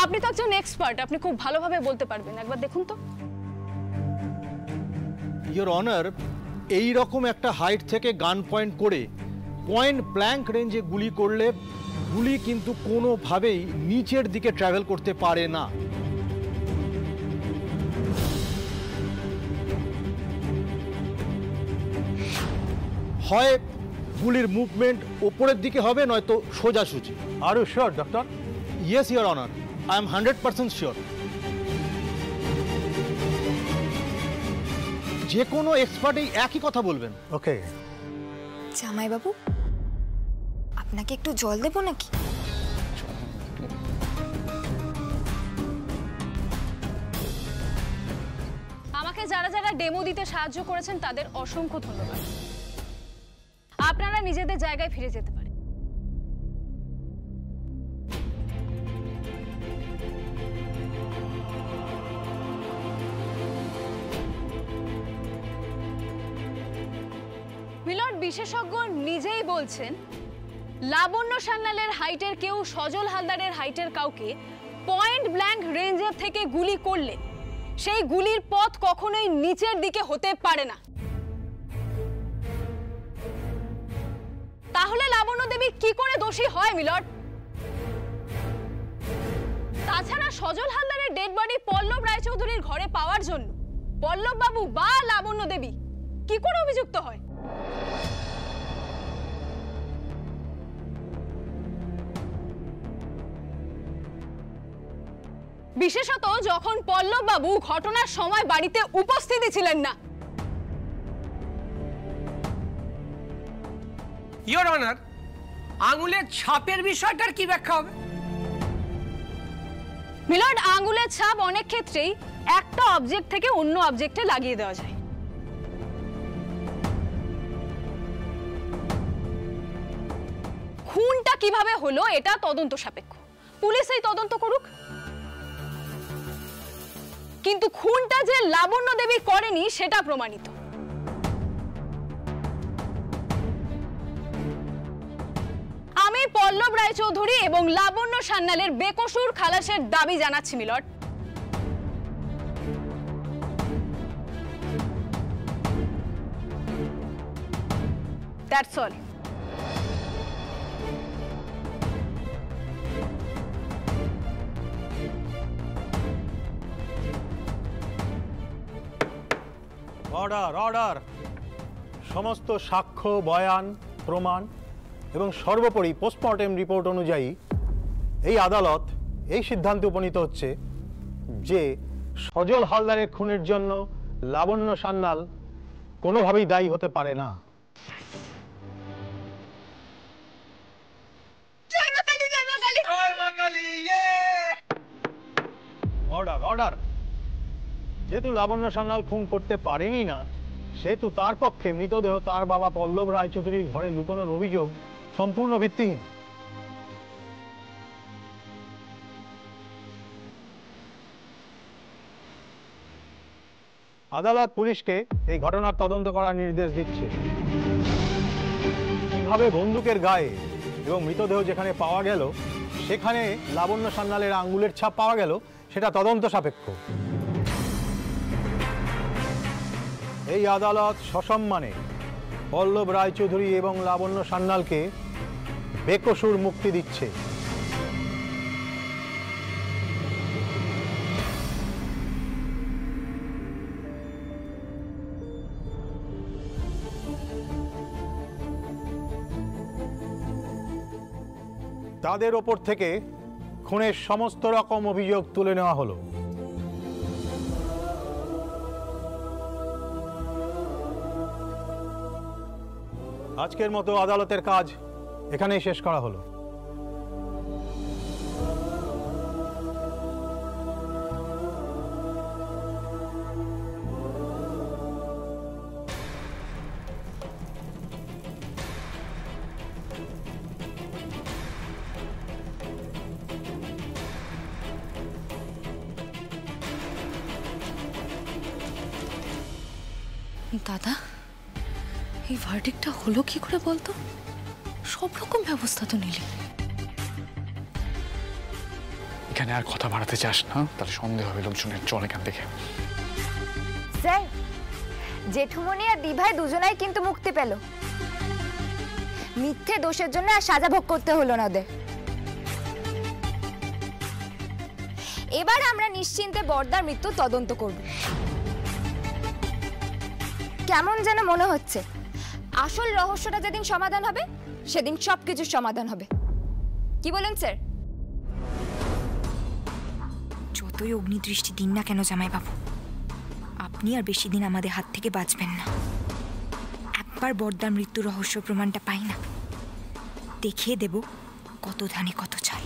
আপনি তো একজন এক্সপার্ট, আপনি খুব ভালোভাবে বলতে পারবেন, একবার দেখুন তো। ইওর অনার, এই রকম একটা হাইট থেকে গান পয়েন্ট করে পয়েন্ট ব্ল্যাঙ্ক রেঞ্জে গুলি করলে গুলি কিন্তু কোনোভাবেই নিচের দিকে ট্রাভেল করতে পারে না। হয় গুলির মুভমেন্ট ওপরের দিকে হবে, নয়তো সোজাসুজি। আর are sure doctor? Yes your honour, I am 100% sure. যে কোনো এক্সপার্ট এই একই কথা বলবেন। ওকে জামাই বাবু, আপনাকে একটু জল দেবো নাকি? আমাকে যারা যারা ডেমো দিতে সাহায্য করেছেন তাদের অসংখ্য ধন্যবাদ। আপনারা নিজেদের জায়গায় ফিরে যেতে পারেন। মিলর্ড, বিশেষজ্ঞ নিজেই বলছেন লাবণ্য সান্যালের হাইটের কেউ সজল হালদারের হাইটের কাউকে পয়েন্ট ব্ল্যাঙ্ক রেঞ্জের থেকে গুলি করলে সেই গুলির পথ কখনোই নিচের দিকে হতে পারে না। তাহলে লাবণ্য দেবী কি করে দোষী হয় মিলর্ড? তাছাড়া সজল হালদারের ডেড বডি পল্লব রায়চৌধুরীর ঘরে পাওয়ার জন্য পল্লব বাবু বা লাবণ্য দেবী কি করে অভিযুক্ত হয়? বিশেষত যখন পল্লব বাবু ঘটনার সময় বাড়িতে উপস্থিত ছিলেন না। ইওর অনার, আঙুলের ছাপের বিষয়টার কি ব্যাখ্যা হবে? মিলর্ড, আঙুলের ছাপ অনেক ক্ষেত্রেই একটা অবজেক্ট থেকে অন্য অবজেক্টে লাগিয়ে দেওয়া যায়। খুনটা কিভাবে হলো এটা তদন্ত সাপেক্ষ, পুলিশ এই তদন্ত করুক। কিন্তু খুনটা যে লাবণ্য দেবী করেনি সেটা প্রমাণিত। আমি পল্লব রায়চৌধুরী এবং লাবণ্য সান্যালের বেকসুর খালাসের দাবি জানাচ্ছি milord. That's all. Order order. সমস্ত সাক্ষ্য, বয়ান, প্রমাণ এবং সর্বোপরি পোস্টমর্টেম রিপোর্ট অনুযায়ী এই আদালত এই সিদ্ধান্তে উপনীত হচ্ছে যে সজল হালদারের খুনের জন্য লাবণ্য সান্যাল কোনোভাবেই দায়ী হতে পারে না। Order order. যেহেতু লাবণ্য সান্যাল খুন করতে পারেনি না, সেহেতু তার পক্ষে মৃতদেহ তার বাবা পল্লব রায়চৌধুরীর ঘরে লুকানোর অভিযোগ সম্পূর্ণ ভিত্তিহীন। আদালত পুলিশকে এই ঘটনার তদন্ত করার নির্দেশ দিচ্ছে। কিভাবে বন্দুকের গায়ে এবং মৃতদেহ যেখানে পাওয়া গেল সেখানে লাবণ্য সান্যালের আঙ্গুলের ছাপ পাওয়া গেল সেটা তদন্ত সাপেক্ষ। এই আদালত সসম্মানে পল্লব রায়চৌধুরী এবং লাবণ্য সান্যালকে বেকসুর মুক্তি দিচ্ছে। তাদের ওপর থেকে খুনের সমস্ত রকম অভিযোগ তুলে নেওয়া হলো। আজকের মতো আদালতের কাজ এখানেই শেষ করা হলো। দাদা, এই ভার্ডিক্টটা হলো কি করে বলতো? সব রকম ব্যবস্থা তো নিলি। এখানে আর কথা বাড়াতে চাস না, তাহলে সন্দেহ হবে লোকজনের। চল এখান থেকে। স্যার, জেঠুমনি আর দিভাই দুজনাই কিন্তু মুক্তি পেল। মিথ্যে দোষের জন্য আর সাজা ভোগ করতে হলো না ওদের। এবার আমরা নিশ্চিন্তে বর্দার মৃত্যু তদন্ত করব। কেমন যেন মনে হচ্ছে আসল রহস্যটা যেদিন সমাধান হবে সেদিন সবকিছুর সমাধান হবে। কি বলেন স্যার? যতই অগ্নিদৃষ্টি দিন না কেন জামাইবাবু, আপনি আর বেশি দিন আমাদের হাত থেকে বাঁচবেন না। একবার বর্দার মৃত্যু রহস্য প্রমাণটা পাই না, দেখিয়ে দেব কত ধানে কত চাল।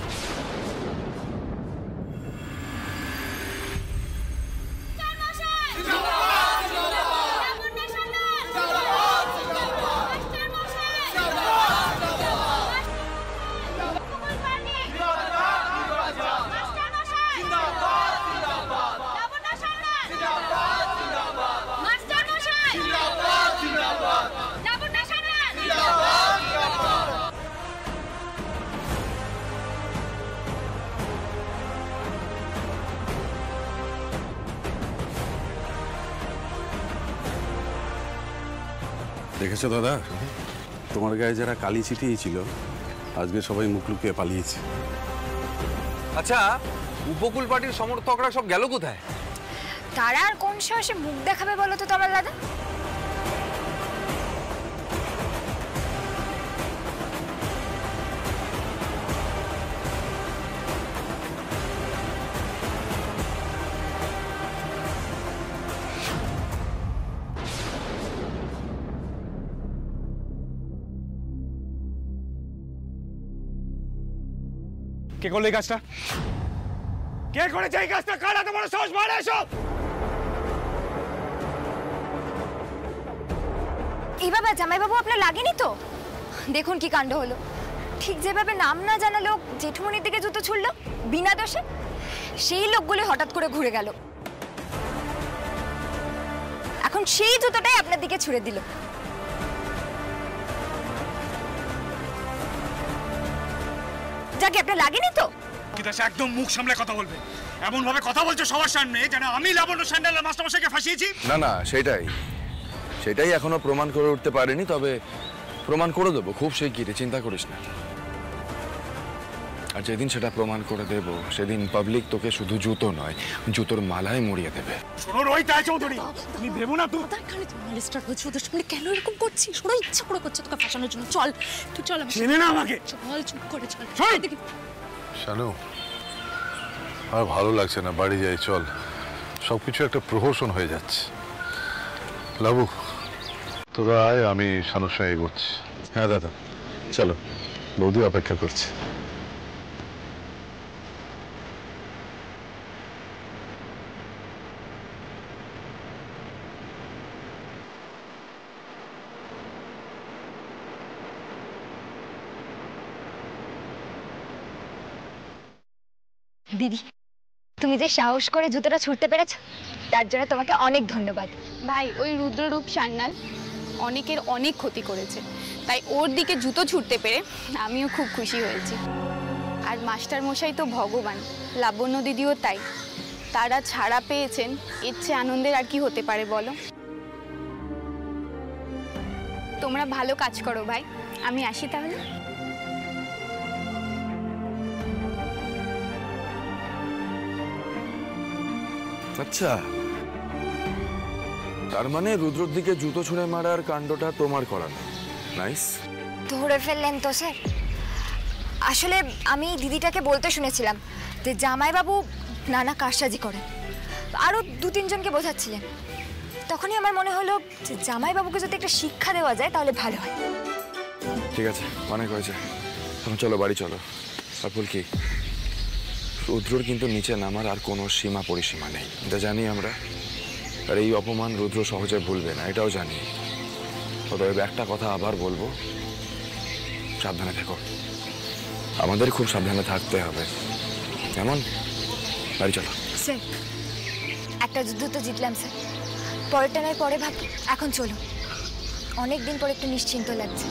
দেখেছো দাদা, তোমার গায়ে যারা কালি ছিটিয়েছিল আজকে সবাই মুখ লুকিয়ে পালিয়েছে। আচ্ছা, উপকূল পার্টির সমর্থকরা সব গেল কোথায়? তারা আর কোন সাহসে মুখ দেখাবে বলো তো তোমার দাদা? কে করলে এই কাজটা? কে করেছে এই কাজটা? কারা তোমার সাহস? বাইরে এসো! এইভাবে জামাইবাবু আপনার লাগেনি তো? দেখুন কি কাণ্ড হলো। ঠিক যেভাবে নাম না জানা লোক জেঠুমনির দিকে জুতো ছুড়লো বিনা দোষে, সেই লোকগুলো হঠাৎ করে ঘুরে গেল। এখন সেই জুতোটাই আপনার দিকে ছুড়ে দিল। যাকে আপনার লাগেনি তো? কিন্তু একদম মুখ সামলে কথা বলবে। এমন ভাবে কথা বলছো সবার সামনে যেন আমি লাবণ্য স্যান্ডেলের মাস্টারমশাইকে ফাঁসিয়েছি। না না, সেটাই এখনো প্রমাণ করে উঠতে পারেনি, তবে প্রমাণ করে দেবো খুব শিগগিরই, চিন্তা করিস না। আর যেদিন সেটা প্রমাণ করে দেব সেদিন পাবলিক তোকে শুধু জুতো নয়, জুতোর মালায় মরিয়ে দেবে। শোনো রোহিত চৌধুরী, তুমি ভেবো না তুই মালিস্টার হয়েছে ওদের সামনে কেন এরকম করছিস? ওরা ইচ্ছা করে করছে তোকে ফাঁসানোর জন্য। চল তুই চল, চেনে না আমাকে। চল, চুপ করে চল। শানু, আর ভালো লাগছে না, বাড়ি যাই চল। সবকিছু একটা প্রহসন হয়ে যাচ্ছে। লাবু, তোরা আয়, আমি শানুর সঙ্গে এগোচ্ছি। হ্যাঁ দাদা, চলো, বৌদি অপেক্ষা করছে। দিদি, তুমি যে সাহস করে জুতোটা ছুটতে পেরেছ তার জন্য তোমাকে অনেক ধন্যবাদ। ভাই, ওই রুদ্ররূপ সান্যাল অনেকের অনেক ক্ষতি করেছে, তাই ওর দিকে জুতো ছুটতে পেরে আমিও খুব খুশি হয়েছি। আর মাস্টার মশাই তো ভগবান, লাবণ্য দিদিও তাই। তারা ছাড়া পেয়েছেন, এর চেয়ে আনন্দের আর কি হতে পারে বলো? তোমরা ভালো কাজ করো ভাই, আমি আসি তাহলে। আচ্ছা, তার মানে রুদ্রর দিকে জুতো ছুঁড়ে মারার কাণ্ডটা তোমার করানো। নাইস। ধরে ফেললেন তো স্যার। আসলে আমি দিদিটাকে বলতে শুনেছিলাম যে জামাইবাবু নানা কারসাজি করেন, আরও 2-3 জনকে বোঝাচ্ছিলেন। তখনই আমার মনে হলো যে জামাইবাবুকে যদি একটা শিক্ষা দেওয়া যায় তাহলে ভালো হয়। ঠিক আছে, অনেক হয়েছে, তুমি চলো বাড়ি চলো। আর কি, রুদ্রর কিন্তু নিচে নামার আর কোনো সীমা পরিসীমা নেই, এটা জানি আমরা। আর এই অপমান রুদ্র সহজে ভুলবে না, এটাও জানি। অতএব একটা কথা আবার বলবো, সাবধানে থেকো। আমাদের খুব সাবধানে থাকতে হবে, কেমন? বাড়ি চলো। স্যার, একটা যুদ্ধ তো জিতলাম স্যার, পরেরটা নয় পরে ভাব। এখন চলো, অনেক দিন পর একটু নিশ্চিন্ত লাগছে।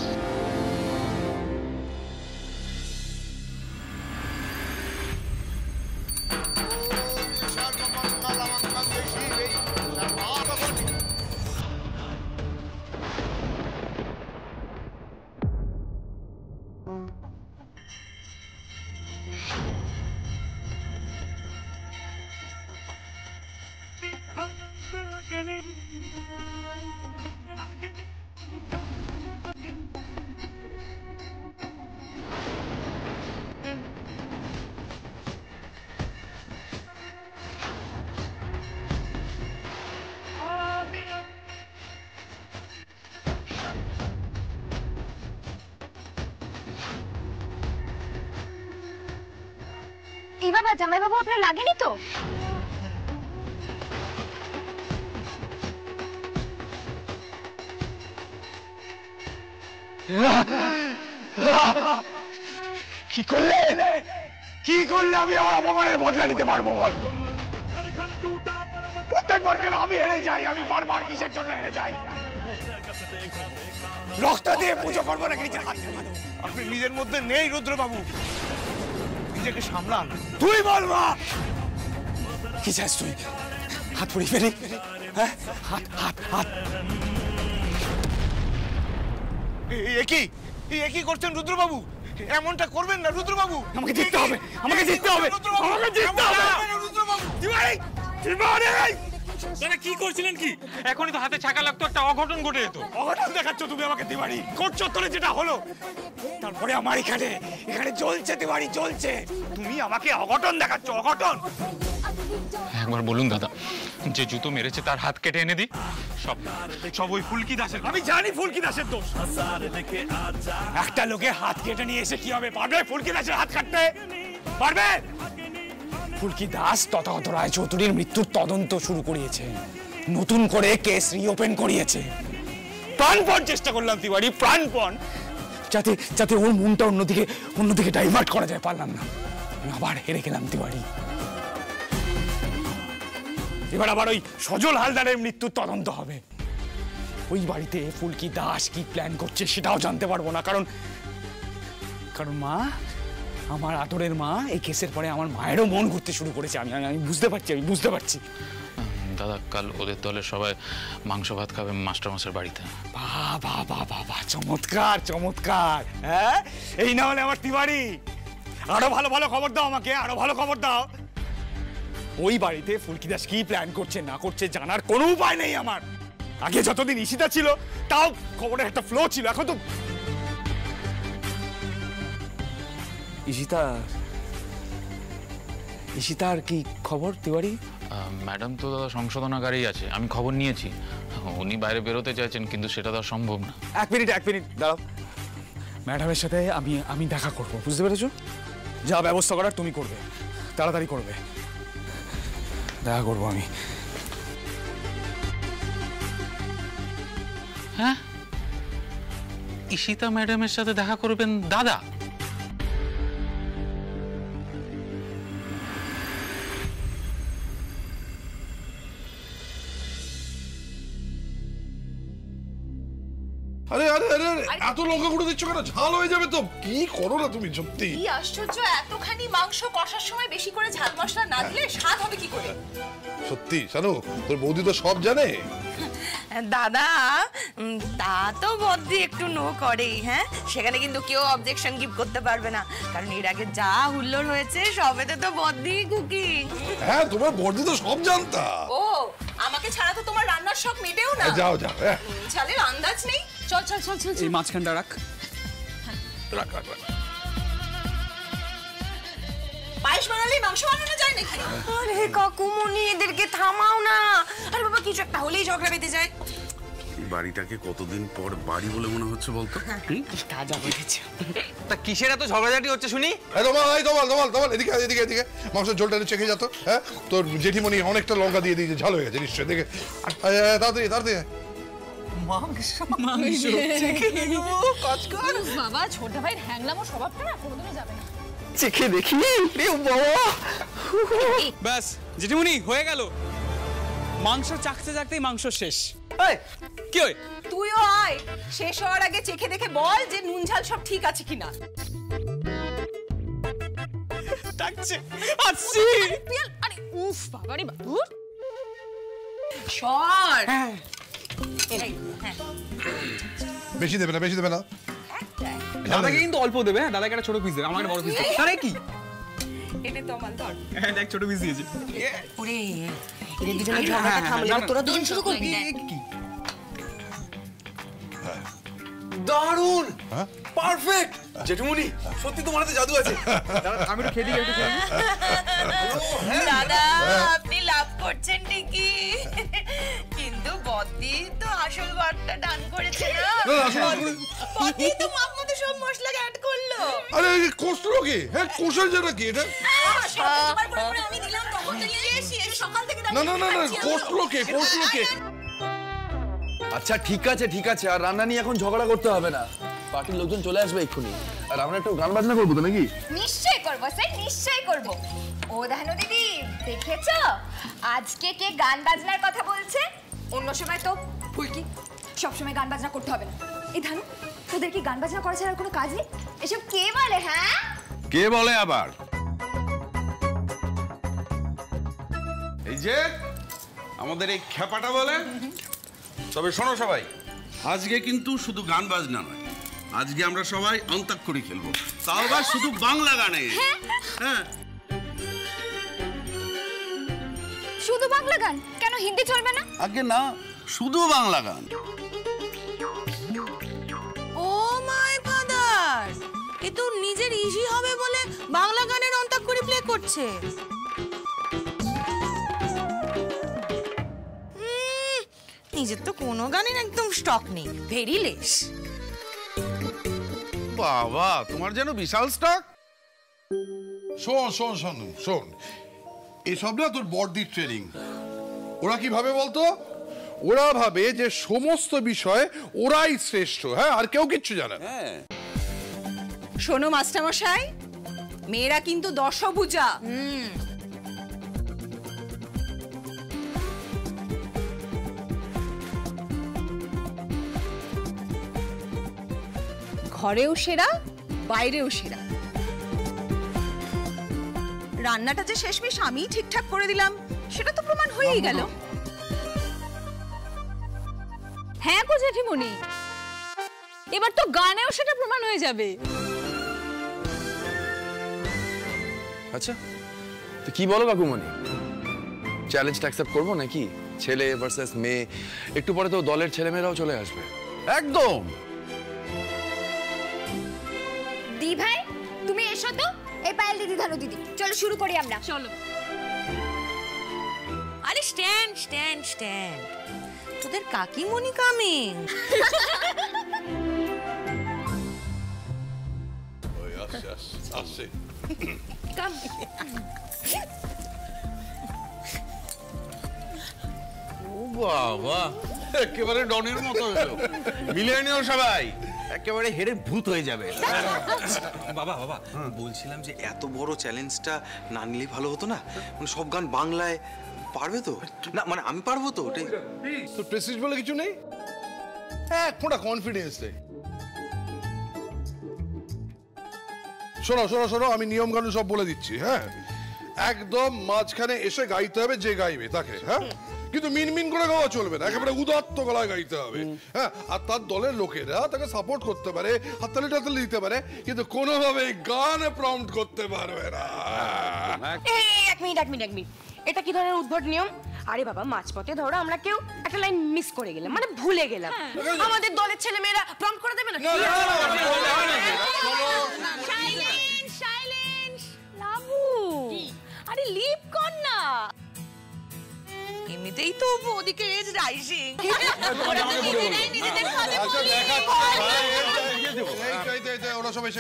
কি বাবা, জামাইবাবু আপনার লাগেনি তো? কি করলে আমি আমার অপমানের বদলা নিতে পারবো? প্রত্যেকবার কেন আমি হেরে যাই? আমি বারবার কিসের জন্য হেরে যাই? রক্ত দিয়ে পুজো করবো নাকি নিজের হাত? আপনি নিজের মধ্যে নেই রুদ্রবাবু, নিজেকে সামলান। তুই বলবা কি চাস? তুই হাত পড়ি ফেলি? হ্যাঁ, হাত হাত হাত। একই করছেন রুদ্রবাবু, এমনটা করবেন না রুদ্রবাবু। আমাকে জিততে হবে, আমাকে জিততে হবে, আমাকে জিততে হবে রুদ্রবাবু। দাদা কি করছিলেন কি? এখনই তো হাতে ছাকা লাগতো, একটা অঘটন ঘটে যেত। অঘটন দেখাচ্ছ তুমি আমাকে তিওয়ারি? কোর্ট চত্বরে যেটা হলো, তারপরে আমার এখানে জ্বলছে তিওয়ারি, জ্বলছে। তুমি আমাকে অঘটন দেখাচ্ছ, অঘটন। একবার বলুন দাদা, যে জুতো মেরেছে তার হাত কেটে এনে দিই। সব ওই ফুলকি দাসের। আমি জানি ফুলকি দাসের দোষ। একটা লোকে হাত কেটে নিয়ে এসে কি হবে? পারবে ফুলকি দাসের হাত কাটতে? পারবে? ফুলকি দাস তথাগত রায়চৌধুরীর মৃত্যুর তদন্ত শুরু করিয়েছে, নতুন করে কেস রিওপেন করিয়েছে। প্রাণপণ চেষ্টা করলাম তিওয়ারি, প্রাণপণ, যাতে ওর মনটা অন্যদিকে ডাইভার্ট করা যায়। পারলাম না, আবার হেরে গেলাম তিওয়ারি। এবার আবার ওই সজল হালদারের মৃত্যুর তদন্ত হবে। ওই বাড়িতে ফুলকি দাস কি প্ল্যান করছে সেটাও জানতে পারবো না, কারণ মা, আমার আদরের মা, এই কেসের পরে আমার মায়েরও মন ঘুরতে শুরু করেছে। আমি বুঝতে পারছি। দাদা, কাল ওদের দলের সবাই মাংস ভাত খাবে মাস্টারমশাইয়ের বাড়িতে। বাহ, চমৎকার। হ্যাঁ, এই না হলে আমার তিওয়ারি। আরো ভালো খবর দাও আমাকে, আরো ভালো খবর দাও। ওই বাড়িতে ফুলকি দাস কি প্ল্যান করছে না করছে জানার কোনো উপায় নেই আমার। আগে যতদিন ঈশিতা ছিল তাও খবরের একটা ফ্লো ছিল, এখন তো ঈশিতার কি খবর তিওয়ারি? ম্যাডাম তো দাদা সংশোধনাগারেই আছে, আমি খবর নিয়েছি। উনি বাইরে বেরোতে চাইছেন, কিন্তু সেটা তো সম্ভব না। এক মিনিট দাঁড়াও। ম্যাডামের সাথে আমি দেখা করবো, বুঝতে পেরেছো? যা ব্যবস্থা করার তুমি করবে, তাড়াতাড়ি করবে। দেখা করবো আমি। হ্যাঁ, ঈশিতা ম্যাডামের সাথে দেখা করবেন দাদা? আরে এত লঙ্কা গুঁড়ো দিচ্ছ কেন? ঝাল হয়ে যাবে তো। কি করো না তুমি সত্যি? কি আশ্চর্য, এতখানি মাংস কষার সময় বেশি করে ঝাল মশলা না দিলে স্বাদ হবে কি করে? সত্যি শানু, তোর বৌদি তো সব জানে। দাদা, তা তো বদ্দি একটু নো করেই। হ্যাঁ, সেখানে কিন্তু কেউ অবজেকশন গিভ করতে পারবে না, কারণ এর আগে যা হুল্লোড় হয়েছে সবেতে তো বদ্দি কুকিং। হ্যাঁ, তোমার বৌদি তো সব জানতা। ও, আমাকে ছাড়া তো তোমার রান্নার শখ মেটেও না। যাও ঝালের আন্দাজ নেই। চল। এই মাঝখানটা রাখ। পায়েস বানালেই মাংস বানানো যায় নাকি? আরে কাকুমনি, এদেরকে থামাও না। আরে বাবা, কিছু একটা হলেই ঝগড়া বেঁধে যায়। বাড়িটাকে কতদিন পর বাড়ি বলে মনে হচ্ছে বলতো? তাজা বলেছে। তা কিসের এত ঝগড়াঝাটি হচ্ছে শুনি? তোমার এদিকে মাংসের ঝোলটা চেখে যেত। হ্যাঁ, তোর জেঠিমণি অনেকটা লঙ্কা দিয়ে দিয়েছে, ঝাল হয়ে গেছে নিশ্চয়। দেখে তাড়াতাড়ি বাবা, ছোট ভাইয়ের হ্যাংলামো স্বভাবটা না কোনোদিনও যাবে না। চেখে দেখি। ব্যাস জেঠিমণি, হয়ে গেল। মাংস চাকতেই মাংস শেষ। কি হয়? তুইও আয়, শেষ হওয়ার আগে চেখে দেখে বল যে নুন ঝাল সব ঠিক আছে কিনা। আরে উফ বাবারে বাবু, সর। বেশি দেবে না। দাদাকে কিন্তু অল্প দেবে। হ্যাঁ, দাদাকে একটা ছোট পিস দেবে, আমাকে একটা বড় পিস দেবে। আরে কি, এটা তো আমার ধর। হ্যাঁ, দেখ ছোট পিস দিয়েছে। ওরে, এদের দুজনের ঝগড়াটা থামলে তোরা দুজন শুরু করবি। দারুণ, পারফেক্ট জেঠিমণি, সত্যি তোমার হাতে জাদু আছে। আমি একটু খেয়ে দিই। দাদা, আপনি লাভ করছেন ঠিকই, কিন্তু বদ্দি তো আসল ঘরটা ডান করেছে না? বদ্দি তো মাপ মতো সব মশলা অ্যাড করলো। আরে এই কষলো কি? হ্যাঁ কষার যেটা কি এটা? আমি দিলাম তখন তো সকাল থেকে না না না না কষলো কে? আচ্ছা ঠিক আছে আর রান্না নিয়ে এখন ঝগড়া করতে হবে না, পার্টির লোকজন চলে আসবে এক্ষুনি, আর আমরা একটু গান বাজনা করবো তো নাকি? নিশ্চয়ই করবো স্যার, নিশ্চয়ই করবো। ও ধানু দিদি দেখেছো আজকে কে গান বাজনার কথা বলছে? অন্য সময় তো ফুলকি সবসময় গান বাজনা করতে হবে না। এই ধানু তোদের কি গান বাজনা করা ছাড়া কোনো কাজ নেই? এসব কে বলে? হ্যাঁ কে বলে আবার? এই যে আমাদের এই খেপাটা বলে। তবে শোনো সবাই, আজকে কিন্তু শুধু গান বাজনা নয়, আজকে আমরা সবাই অন্তাক্ষরী খেলবো, তাও আবার শুধু বাংলা গানে। হ্যাঁ শুধু বাংলা গান কেন? হিন্দি চলবে না? আগে না, শুধু বাংলা গান। ও মাই ফাদার, এ তো নিজের ইজি হবে বলে বাংলা গানের অন্তাক্ষরী প্লে করছে। নিজের তো কোনো গানের একদম স্টক নেই, ভেরি লেস। বাবা, তোমার যেন বিশাল স্টক। শোন এসব না তোর বড়দির ট্রেনিং। ওরা কি ভাবে বলতো? ওরা ভাবে যে সমস্ত বিষয় ওরাই শ্রেষ্ঠ, হ্যাঁ, আর কেউ কিচ্ছু জানে না। শোনো মাস্টারমশাই, মেয়েরা কিন্তু দশভুজা। ঘরেও সেরা, বাইরেও সেরা। রান্নাটা যে শেষমেশ আমিই ঠিকঠাক করে দিলাম সেটা তো প্রমাণ হয়েই গেল। হ্যাঁ গো জেঠিমণি, এবার তো গানেও সেটা প্রমাণ হয়ে যাবে। আচ্ছা তো কি বলো কাকুমণি, চ্যালেঞ্জটা অ্যাকসেপ্ট করবো নাকি? ছেলে ভার্সেস মেয়ে, একটু পরে তো দলের ছেলেমেয়েরাও চলে আসবে। একদম। দি ভাই তুমি এসো তো। এই পায়েল দিদি, ধানু দিদি, চলো শুরু করি আমরা। চলো। আরে স্ট্যান্ড স্ট্যান্ড স্ট্যান্ড, তোদের কাকিমণি কামিং। আসছে। ও বাবা, একেবারে ডনের মতো হলো। মিলে নিও সবাই, একেবারে হেরে ভূত হয়ে যাবে। বাবা বলছিলাম যে এত বড় চ্যালেঞ্জটা না নিলে ভালো হতো না? মানে সব গান বাংলায় পারবে তো? না মানে আমি পারবো তো? ওটাই তো প্রেসিজ বলে কিছু নেই, হ্যাঁ ফোটা কনফিডেন্স নেই। শোনো আমি নিয়ম কানুন সব বলে দিচ্ছি। হ্যাঁ একদম মাঝখানে এসে গাইতে হবে যে গাইবে তাকে, হ্যাঁ কিন্তু মিনমিন করে গাওয়া চলবে না, একেবারে উদাত্ত গলায় গাইতে হবে। হ্যাঁ আর তার দলের লোকেরা তাকে সাপোর্ট করতে পারে, হাততালি টাতালি দিতে পারে, কিন্তু কোনোভাবে গান প্রম্পট করতে পারবে না। এক মিনিট, এটা কি ধরনের উদ্ভট নিয়ম? আরে বাবা, মাঝপথে ধরো আমরা কেউ একটা লাইন মিস করে গেলাম, মানে ভুলে গেলাম, আমাদের দলের ছেলে মেয়েরা প্রম্পট করে দেবে না? সাইলেন্স লাবু, আরে লিপ কর না। এমনিতেই তো ওদিকে এজ রাইজিং। ওরা সবাই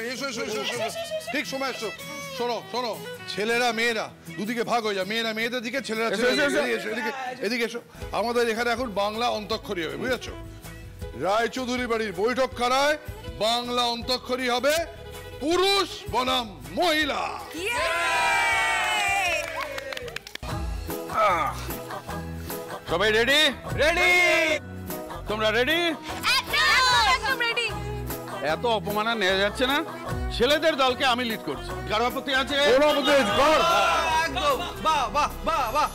ঠিক সময় এসো। শোনো ছেলেরা মেয়েরা দুদিকে ভাগ হয়ে যায়, মেয়েরা মেয়েদের দিকে, ছেলেরা এদিকে এসো। আমাদের এখানে এখন বাংলা অন্তঃক্ষরী হবে, বুঝেছো? রায়চৌধুরী বাড়ির বৈঠক খানায় বাংলা অন্তঃক্ষরী হবে পুরুষ বনাম মহিলা। সবাই রেডি? তোমরা রেডি? একদম রেডি। এত অপমানা নেওয়া যাচ্ছে না। ছেলেদের দলকে আমি লিড করছি, কারো আপত্তি আছে? একদম। বাহ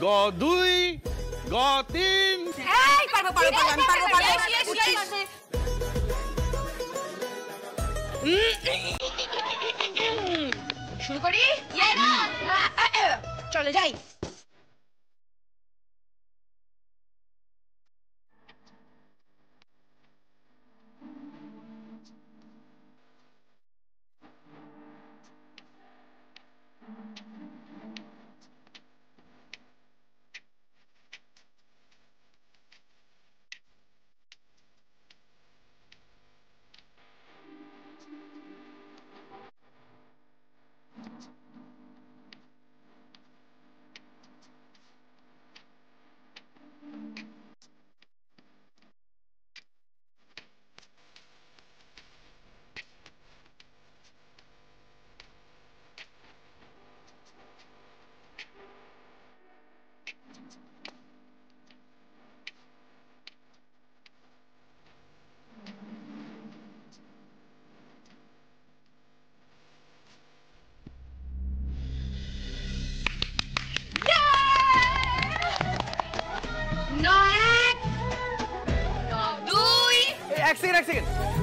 গ 2, গ 3। এই পারবো আমি পারবো। শুরু করি? চলে যাই। এক সেকেন্ড